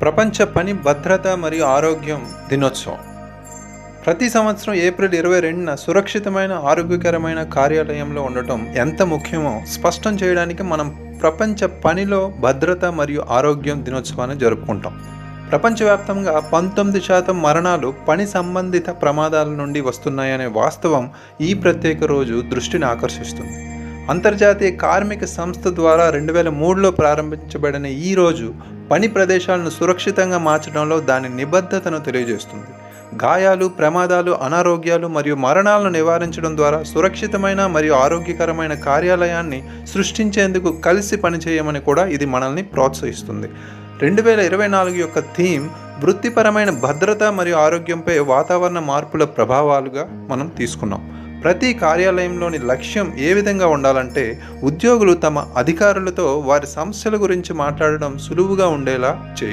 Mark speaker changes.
Speaker 1: ప్రపంచ పని భద్రత మరియు ఆరోగ్యం దినోత్సవం ప్రతి సంవత్సరం ఏప్రిల్ 22న సురక్షితమైన ఆరోగ్యకరమైన కార్యాలయంలో ఉండటం ఎంత ముఖ్యమో స్పష్టం చేయడానికి మనం ప్రపంచ పనిలో భద్రత మరియు ఆరోగ్యం దినోత్సవాన్ని జరుపుకుంటాం. ప్రపంచవ్యాప్తంగా 19% మరణాలు పని సంబంధిత ప్రమాదాల నుండి వస్తున్నాయనే వాస్తవం ఈ ప్రత్యేక రోజు దృష్టిని ఆకర్షిస్తుంది. అంతర్జాతీయ కార్మిక సంస్థ ద్వారా 2003లో ప్రారంభించబడిన ఈ రోజు పని ప్రదేశాలను సురక్షితంగా మార్చడంలో దాని నిబద్ధతను తెలియజేస్తుంది. గాయాలు, ప్రమాదాలు, అనారోగ్యాలు మరియు మరణాలను నివారించడం ద్వారా సురక్షితమైన మరియు ఆరోగ్యకరమైన కార్యాలయాన్ని సృష్టించేందుకు కలిసి పనిచేయమని కూడా ఇది మనల్ని ప్రోత్సహిస్తుంది. 2024 యొక్క థీమ్ వృత్తిపరమైన భద్రత మరియు ఆరోగ్యంపై వాతావరణ మార్పుల ప్రభావాలుగా మనం తీసుకున్నాం. ప్రతి కార్యాలయంలోని లక్ష్యం ఏ విధంగా ఉండాలంటే ఉద్యోగులు తమ అధికారులతో వారి సమస్యల గురించి మాట్లాడడం సులువుగా ఉండేలా చేయాలి.